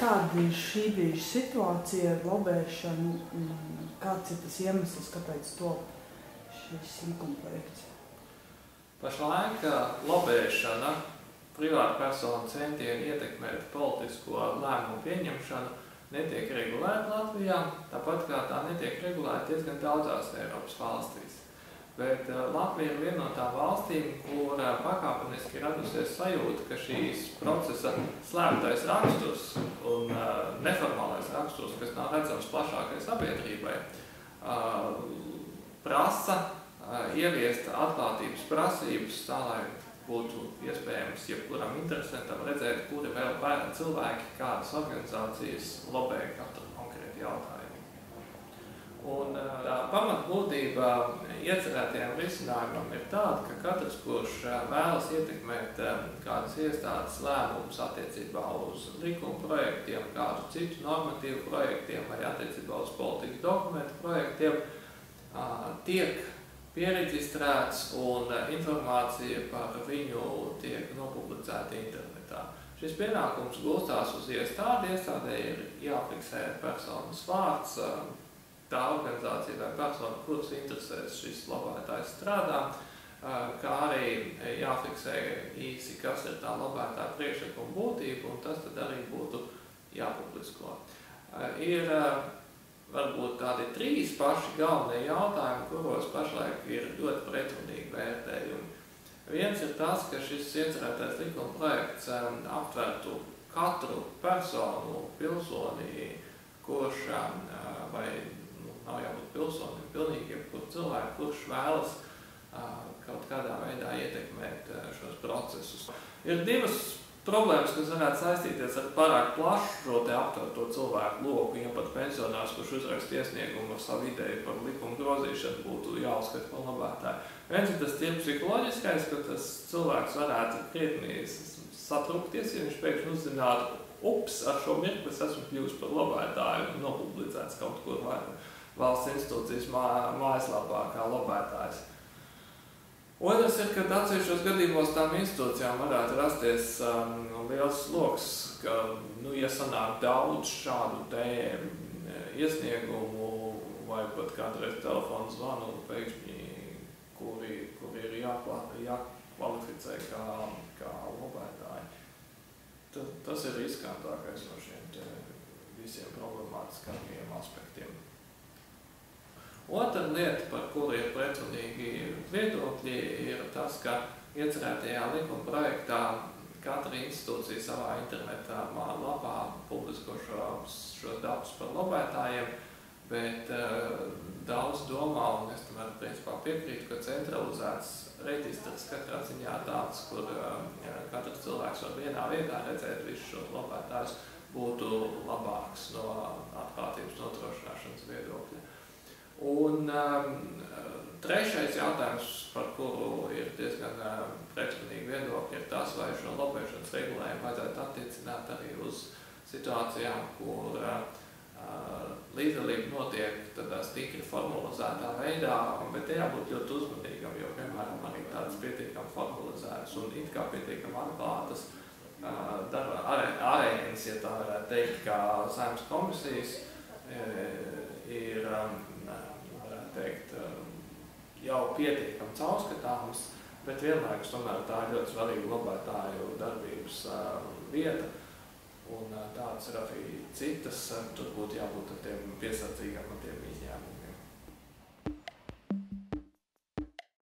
kāda ir šī brīža situācija ar lobēšanu, kāds ir tas iemesls, kāpēc top šis likumprojekts? Pašlaik lobēšana, privāta persona centieni ietekmēt politisko lēmumu pieņemšanu netiek regulēta Latvijā, tāpat kā tā netiek regulēta diezgan daudzās Eiropas valstīs. Bet Latvija ir viena no tām valstīm, kur pakāpeniski radusies sajūta, ka šīs procesa slēptais raksturs un neformālais raksturs, kas nav redzams plašākai sabiedrībai, prasa ieviest atklātības prasības tā, lai būtu iespējams jebkuram interesantam redzēt, kuri vēl vairāk cilvēki, kādas organizācijas lobē katru konkrētu jautājumu. Un pamatbūtība iecerētajām risinājumam ir tāda, ka katrs, kurš vēlas ietekmēt kādas iestādes lēmumus attiecībā uz likuma projektiem, kādu citu normatīvu projektiem vai attiecībā uz politikas dokumentu projektiem, tiek piereģistrēts un informācija par viņu tiek nopublicēta internetā. Šis pienākums gulstās uz iestādi. Iestādē ir jāfiksē personas vārds, tā organizācija vai persona, kuras interesēs šis lobētājs strādā, kā arī jāfiksē īsi, kas ir tā lobētāja priekšlikuma būtība, un tas tad arī būtu jāpublisko. Ir varbūt tādi 3 paši galvenie jautājumi, kuros pašlaik ir ļoti pretrunīgi vērtējumi. Viens ir tas, ka šis iecerētais likuma projekts aptvertu katru personu, pilsoni, kurš vai nav jābūt pilsonim, pilnīgi jebkuru cilvēku, kurš vēlas kaut kādā veidā ietekmēt šos procesus. Ir 2 problēmas, kas varētu saistīties ar pārāk plašu šo te aptverto cilvēku loku, ja pat pensionārs, kurš uzraksta iesniegumu ar savu ideju par likumu grozīšanu, būtu jāuzskata par lobētāju. Viens ir tas psiholoģiskais, ka tas cilvēks varētu krietni satrukties, ja viņš pēkšņi uzzinātu, ar šo mirkli es esmu kļuvis par lobētāju un nopublicēts kaut kur vai valsts institūcijas mājaslapā kā lobētājs. Otrs ir, ka atsevišķos gadījumos tām institūcijām varētu rasties liels sloks, ka, ja sanāk daudz šādu te iesniegumu vai pat kādreiz telefonu zvanu pēkšņi, kuri ir jākvalificē kā lobētāji. Tas ir riskantākais no šiem visiem problemātiskākajiem aspektiem. Otra lieta, par kuru ir pretrunīgi viedokļi, ir tas, ka iecerētajā likuma projektā katra institūcija savā internetā lapā publisko šos datus par lobētājiem, bet daudz domā, un es tam principā piekrītu, ka centralizēts reģistrs katrā ziņā tāds, kur katrs cilvēks var vienā vietā redzēt visus šos lobētājus, būtu labāks no atklātības nodrošināšanas viedokļa. Un trešais jautājums, par kuru ir diezgan pretrunīgi viedokļi, ir tas, vai šo lobēšanas regulējumu vajadzētu attiecināt arī uz situācijām, kur līdzdalība notiek tādā stikri formalizētā veidā, bet te jābūt ļoti uzmanīgam, jo, piemēram, arī tādas pietiekami formalizētas un it kā pietiekami atklātas arēnas, ja tā varētu teikt, kā Saeimas komisijas ir jau pietiekami caurskatāmas, bet vienlaikus tomēr tā ir ļoti svarīga lobētāju darbības vieta, un tādas ir arī citas, tur būtu jābūt ar tiem piesardzīgām ar tiem izņēmumiem.